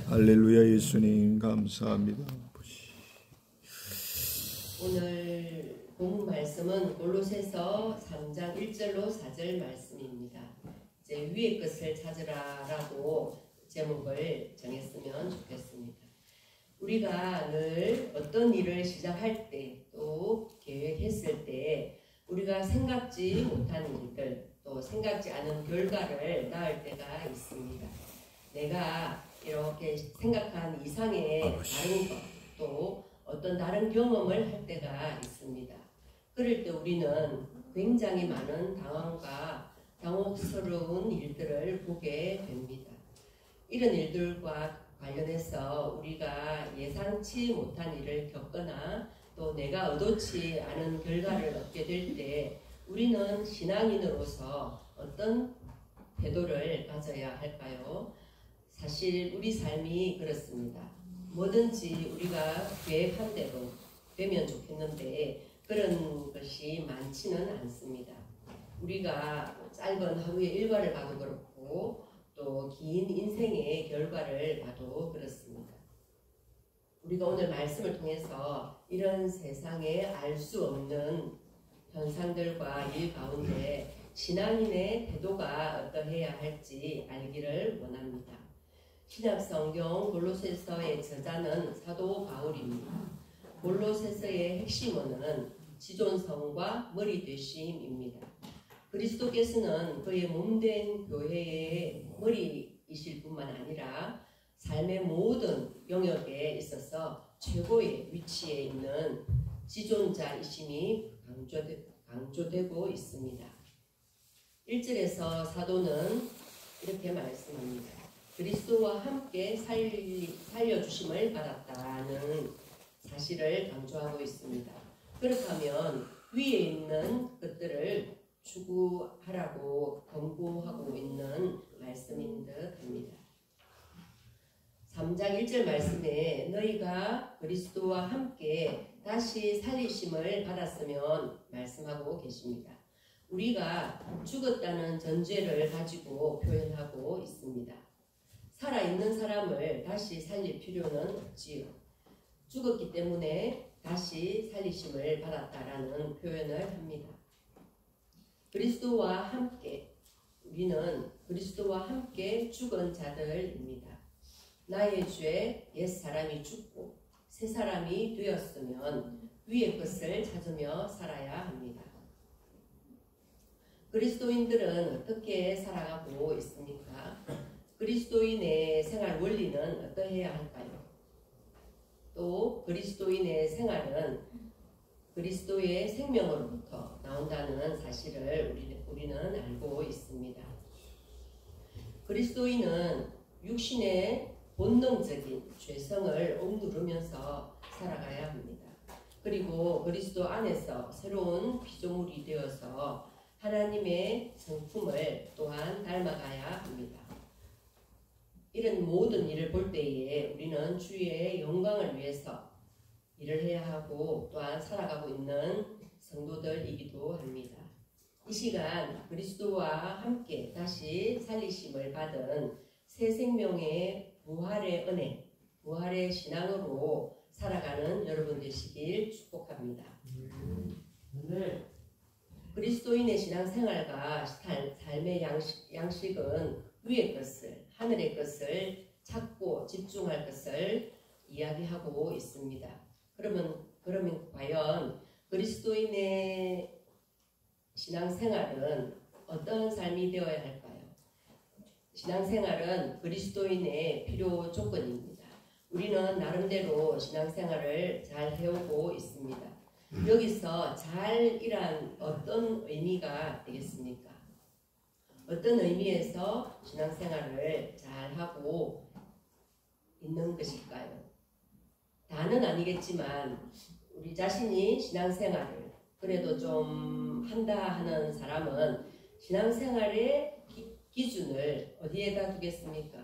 할렐루야. 예수님 감사합니다. 오늘 본문 말씀은 골로새서 3장 1절로 4절 말씀입니다. 이제 위의 것을 찾으라라고 제목을 정했으면 좋겠습니다. 우리가 늘 어떤 일을 시작할 때 또 계획했을 때 우리가 생각지 못한 일들 또 생각지 않은 결과를 낳을 때가 있습니다. 내가 이렇게 생각한 이상의 다른 것 또 어떤 다른 경험을 할 때가 있습니다. 그럴 때 우리는 굉장히 많은 당황과 당혹스러운 일들을 보게 됩니다. 이런 일들과 관련해서 우리가 예상치 못한 일을 겪거나 또 내가 의도치 않은 결과를 얻게 될 때 우리는 신앙인으로서 어떤 태도를 가져야 할까요? 사실 우리 삶이 그렇습니다. 뭐든지 우리가 계획한 대로 되면 좋겠는데 그런 것이 많지는 않습니다. 우리가 짧은 하루의 일과를 봐도 그렇고 또 긴 인생의 결과를 봐도 그렇습니다. 우리가 오늘 말씀을 통해서 이런 세상에 알 수 없는 현상들과 일 가운데 신앙인의 태도가 어떠해야 할지 알기를 원합니다. 신약성경 골로새서의 저자는 사도 바울입니다. 골로새서의 핵심어는 지존성과 머리되심입니다. 그리스도께서는 그의 몸된 교회의 머리이실 뿐만 아니라 삶의 모든 영역에 있어서 최고의 위치에 있는 지존자이심이 강조되고 있습니다. 1절에서 사도는 이렇게 말씀합니다. 그리스도와 함께 살려주심을 받았다는 사실을 강조하고 있습니다. 그렇다면 위에 있는 것들을 추구하라고 권고하고 있는 말씀인 듯 합니다. 3장 1절 말씀에 너희가 그리스도와 함께 다시 살리심을 받았으면 말씀하고 계십니다. 우리가 죽었다는 전제를 가지고 표현하고 있습니다. 살아있는 사람을 다시 살릴 필요는 없지요. 죽었기 때문에 다시 살리심을 받았다라는 표현을 합니다. 그리스도와 함께, 우리는 그리스도와 함께 죽은 자들입니다. 나의 죄 옛사람이 죽고 새 사람이 되었으면 위의 것을 찾으며 살아야 합니다. 그리스도인들은 어떻게 살아가고 있습니까? 그리스도인의 생활 원리는 어떠해야 할까요? 또 그리스도인의 생활은 그리스도의 생명으로부터 나온다는 사실을 우리는 알고 있습니다. 그리스도인은 육신의 본능적인 죄성을 억누르면서 살아가야 합니다. 그리고 그리스도 안에서 새로운 피조물이 되어서 하나님의 성품을 또한 닮아가야 합니다. 이런 모든 일을 볼 때에 우리는 주의 영광을 위해서 일을 해야 하고 또한 살아가고 있는 성도들이기도 합니다. 이 시간 그리스도와 함께 다시 살리심을 받은 새 생명의 부활의 은혜, 부활의 신앙으로 살아가는 여러분 되시길 축복합니다. 그리스도인의 신앙생활과 삶의 양식은 위의 것을, 하늘의 것을 찾고 집중할 것을 이야기하고 있습니다. 그러면 과연 그리스도인의 신앙생활은 어떤 삶이 되어야 할까요? 신앙생활은 그리스도인의 필요 조건입니다. 우리는 나름대로 신앙생활을 잘 해오고 있습니다. 여기서 잘이란 어떤 의미가 되겠습니까? 어떤 의미에서 신앙생활을 잘하고 있는 것일까요? 다는 아니겠지만 우리 자신이 신앙생활을 그래도 좀 한다 하는 사람은 신앙생활의 기준을 어디에다 두겠습니까?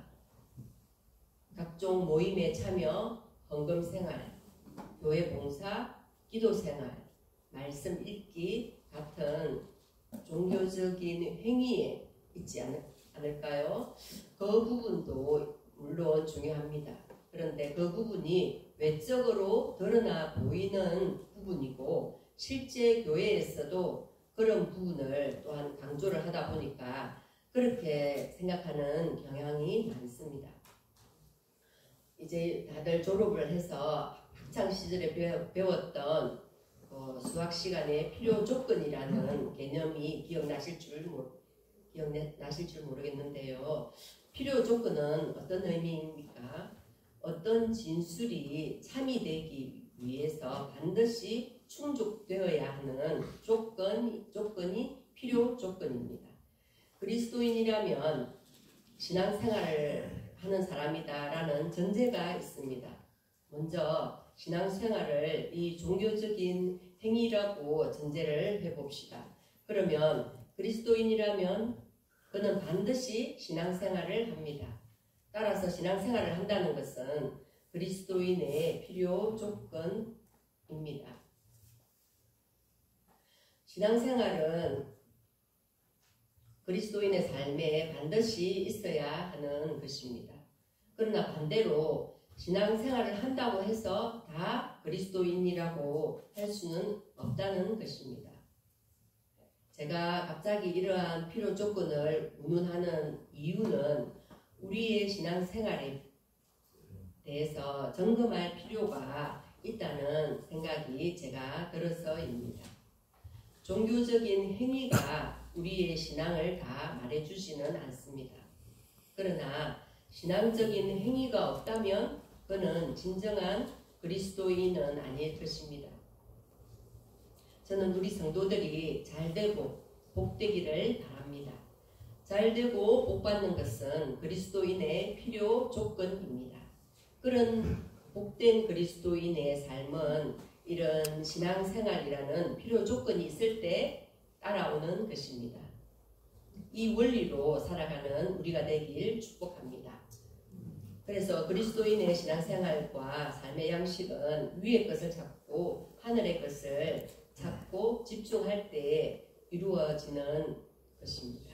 각종 모임에 참여, 헌금생활, 교회 봉사, 기도생활, 말씀 읽기 같은 종교적인 행위에 있지 않을까요? 그 부분도 물론 중요합니다. 그런데 그 부분이 외적으로 드러나 보이는 부분이고 실제 교회에서도 그런 부분을 또한 강조를 하다 보니까 그렇게 생각하는 경향이 많습니다. 이제 다들 졸업을 해서 학창 시절에 배웠던 수학 시간에 필요 조건이라는 개념이 기억나실 줄 모르겠는데요. 필요 조건은 어떤 의미입니까? 어떤 진술이 참이 되기 위해서 반드시 충족되어야 하는 조건이 필요 조건입니다. 그리스도인이라면 신앙생활을 하는 사람이다라는 전제가 있습니다. 먼저 신앙생활을 이 종교적인 행위라고 전제를 해봅시다. 그러면 그리스도인이라면 그는 반드시 신앙생활을 합니다. 따라서 신앙생활을 한다는 것은 그리스도인의 필요 조건입니다. 신앙생활은 그리스도인의 삶에 반드시 있어야 하는 것입니다. 그러나 반대로 신앙생활을 한다고 해서 다 그리스도인이라고 할 수는 없다는 것입니다. 제가 갑자기 이러한 필요 조건을 운운하는 이유는 우리의 신앙생활에 대해서 점검할 필요가 있다는 생각이 제가 들어서입니다. 종교적인 행위가 우리의 신앙을 다 말해주지는 않습니다. 그러나 신앙적인 행위가 없다면 그는 진정한 그리스도인은 아닐 것입니다. 저는 우리 성도들이 잘되고 복되기를 바랍니다. 잘되고 복받는 것은 그리스도인의 필요 조건입니다. 그런 복된 그리스도인의 삶은 이런 신앙생활이라는 필요 조건이 있을 때 따라오는 것입니다. 이 원리로 살아가는 우리가 되길 축복합니다. 그래서 그리스도인의 신앙생활과 삶의 양식은 위의 것을 찾고 하늘의 것을 찾고 집중할 때 이루어지는 것입니다.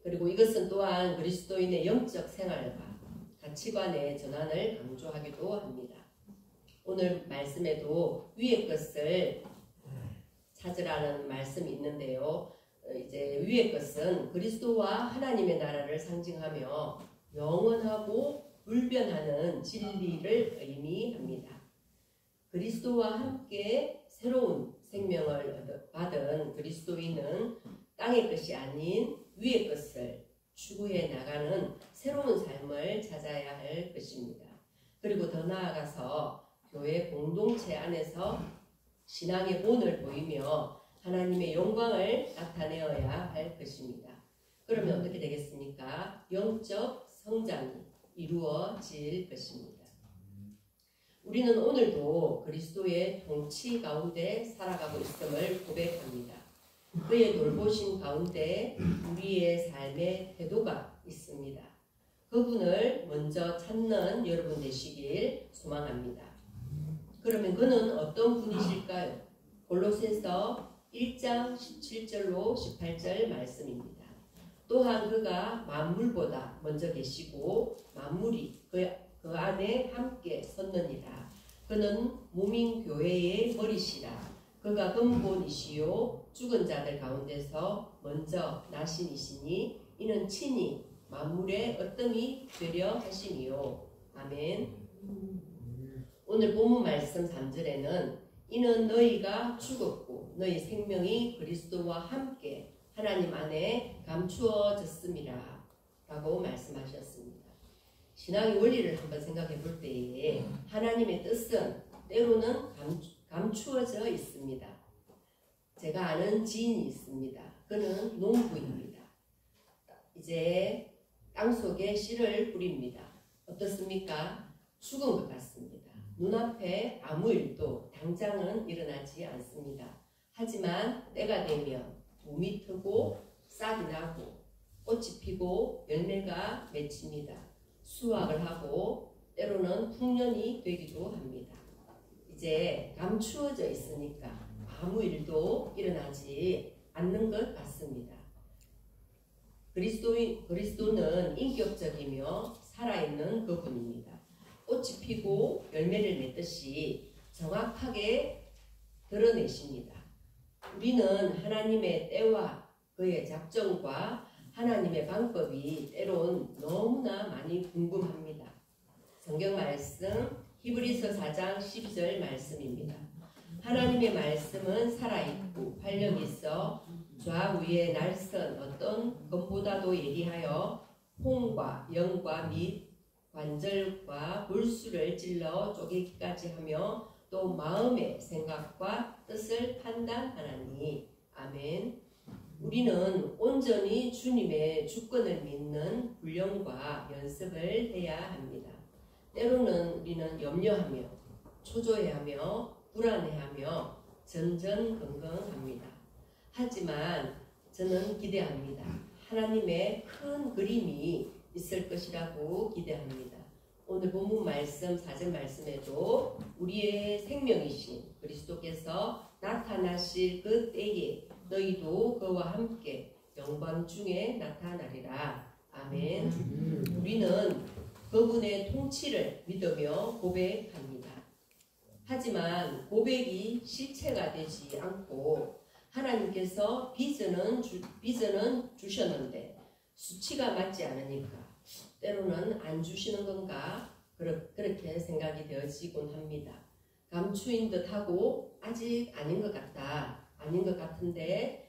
그리고 이것은 또한 그리스도인의 영적 생활과 가치관의 전환을 강조하기도 합니다. 오늘 말씀에도 위의 것을 찾으라는 말씀이 있는데요. 이제 위의 것은 그리스도와 하나님의 나라를 상징하며 영원하고 불변하는 진리를 의미합니다. 그리스도와 함께 새로운 생명을 받은 그리스도인은 땅의 것이 아닌 위의 것을 추구해 나가는 새로운 삶을 찾아야 할 것입니다. 그리고 더 나아가서 교회 공동체 안에서 신앙의 본을 보이며 하나님의 영광을 나타내어야 할 것입니다. 그러면 어떻게 되겠습니까? 영적 성장이 이루어질 것입니다. 우리는 오늘도 그리스도의 통치 가운데 살아가고 있음을 고백합니다. 그의 돌보심 가운데 우리의 삶의 태도가 있습니다. 그분을 먼저 찾는 여러분 되시길 소망합니다. 그러면 그는 어떤 분이실까요? 골로새서 1장 17절로 18절 말씀입니다. 또한 그가 만물보다 먼저 계시고 만물이 그 안에 함께 섰느니라. 그는 몸인 교회의 머리시라. 그가 근본이시요 죽은 자들 가운데서 먼저 나신이시니 이는 친히 만물의 어뜸이 되려 하심이요. 아멘. 오늘 본문 말씀 3절에는 이는 너희가 죽었고 너희 생명이 그리스도와 함께 하나님 안에 감추어졌음이라 라고 말씀하셨습니다. 신앙의 원리를 한번 생각해 볼 때에 하나님의 뜻은 때로는 감추어져 있습니다. 제가 아는 지인이 있습니다. 그는 농부입니다. 이제 땅속에 씨를 뿌립니다. 어떻습니까? 죽은 것 같습니다. 눈앞에 아무 일도 당장은 일어나지 않습니다. 하지만 때가 되면 봄이 트고 싹이 나고 꽃이 피고 열매가 맺힙니다. 수확을 하고 때로는 풍년이 되기도 합니다. 이제 감추어져 있으니까 아무 일도 일어나지 않는 것 같습니다. 그리스도는 인격적이며 살아있는 그분입니다. 꽃이 피고 열매를 맺듯이 정확하게 드러내십니다. 우리는 하나님의 때와 그의 작정과 하나님의 방법이 때론 너무나 많이 궁금합니다. 성경 말씀 히브리서 4장 12절 말씀입니다. 하나님의 말씀은 살아있고 활력이 있어 좌우에 날선 어떤 것보다도 예리하여 혼과 영과 및 관절과 골수를 찔러 쪼개기까지 하며 또 마음의 생각과 뜻을 판단하나니. 아멘. 우리는 온전히 주님의 주권을 믿는 훈련과 연습을 해야 합니다. 때로는 우리는 염려하며 초조해하며 불안해하며 전전긍긍합니다. 하지만 저는 기대합니다. 하나님의 큰 그림이 있을 것이라고 기대합니다. 오늘 본문 말씀 4절 말씀에도 우리의 생명이신 그리스도께서 나타나실 그 때에 너희도 그와 함께 영광 중에 나타나리라. 아멘. 우리는 그분의 통치를 믿으며 고백합니다. 하지만 고백이 실체가 되지 않고 하나님께서 비전은 주셨는데 수치가 맞지 않으니까 때로는 안 주시는 건가 그렇게 생각이 되어지곤 합니다. 감추인 듯하고 아직 아닌 것 같다. 아닌 것 같은데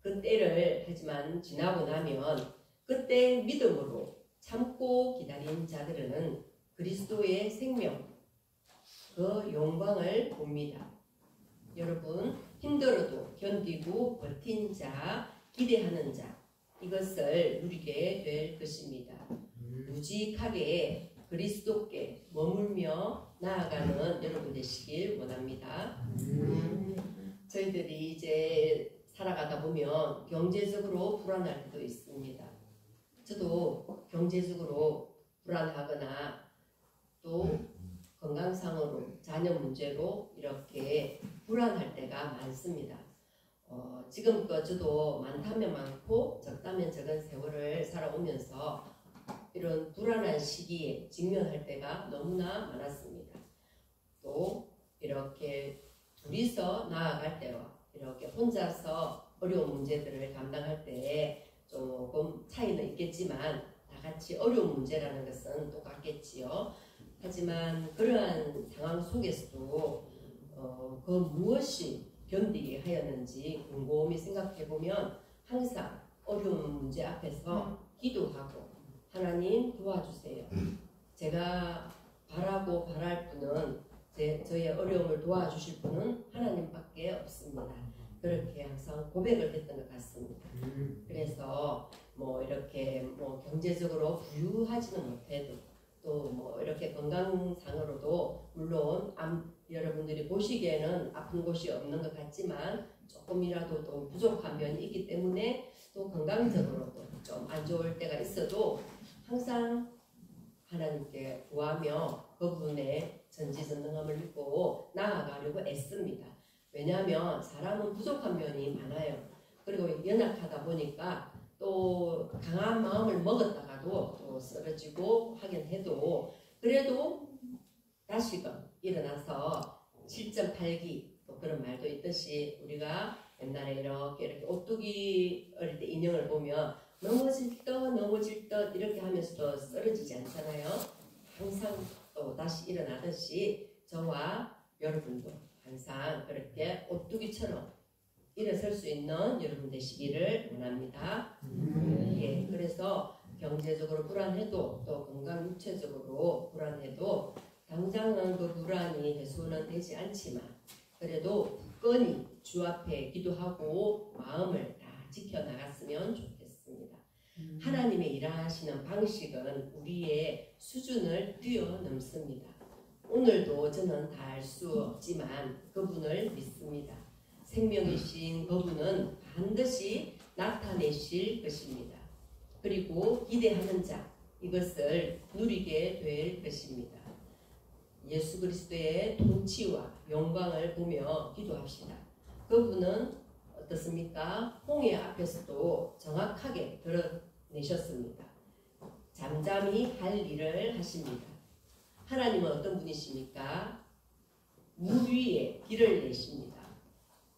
그 때를 하지만 지나고 나면 그때 믿음으로 참고 기다린 자들은 그리스도의 생명 그 영광을 봅니다. 여러분 힘들어도 견디고 버틴 자 기대하는 자 이것을 누리게 될 것입니다. 무직하게 그리스도께 머물며 나아가는 여러분 되시길 원합니다. 저희들이 이제 살아가다 보면 경제적으로 불안할 때도 있습니다. 저도 경제적으로 불안하거나 또 건강상으로 자녀 문제로 이렇게 불안할 때가 많습니다. 지금껏 저도 많다면 많고 적다면 적은 세월을 살아오면서 이런 불안한 시기에 직면할 때가 너무나 많았습니다. 또 이렇게 둘이서 나아갈 때와 이렇게 혼자서 어려운 문제들을 감당할 때 조금 차이는 있겠지만 다 같이 어려운 문제라는 것은 똑같겠지요. 하지만 그러한 상황 속에서도 그 무엇이 견디게 하였는지 곰곰이 생각해보면 항상 어려운 문제 앞에서 기도하고 하나님 도와주세요. 제가 바라고 바랄 분은 저의 어려움을 도와주실 분은 하나님밖에 없습니다. 그렇게 항상 고백을 했던 것 같습니다. 그래서 뭐 이렇게 뭐 경제적으로 부유하지는 못해도 또 뭐 이렇게 건강상으로도 물론 여러분들이 보시기에는 아픈 곳이 없는 것 같지만 조금이라도 또 부족한 면이 있기 때문에 또 건강적으로도 좀 안 좋을 때가 있어도 항상 하나님께 구하며 그분의 전지전능함을 믿고 나아가려고 애씁니다. 왜냐하면 사람은 부족한 면이 많아요. 그리고 연약하다 보니까 또 강한 마음을 먹었다가도 또 쓰러지고 하긴 해도 그래도 다시금 일어나서 7.8기 또 그런 말도 있듯이 우리가 옛날에 이렇게 오뚜기 어릴 때 인형을 보면 넘어질 듯 이렇게 하면서도 쓰러지지 않잖아요. 항상 또 다시 일어나듯이 저와 여러분도 항상 그렇게 오뚜기처럼 일어설 수 있는 여러분 되시기를 원합니다. 예, 그래서 경제적으로 불안해도 또 건강 육체적으로 불안해도 당장은 그 불안이 해소는 되지 않지만 그래도 끈히 주 앞에 기도하고 마음을 다 지켜나갔으면 좋겠습니다. 하나님의 일하시는 방식은 우리의 수준을 뛰어넘습니다. 오늘도 저는 다 알 수 없지만 그분을 믿습니다. 생명이신 그분은 반드시 나타내실 것입니다. 그리고 기대하는 자 이것을 누리게 될 것입니다. 예수 그리스도의 통치와 영광을 보며 기도합시다. 그분은 어떻습니까? 홍해 앞에서도 정확하게 드러내셨습니다. 잠잠히 할 일을 하십니다. 하나님은 어떤 분이십니까? 물 위에 길을 내십니다.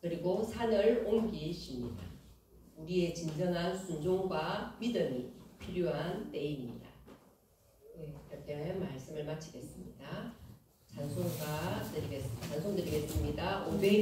그리고 산을 옮기십니다. 우리의 진정한 순종과 믿음이 필요한 때입니다. 네, 이렇게 말씀을 마치겠습니다. 찬송 드리겠습니다. 500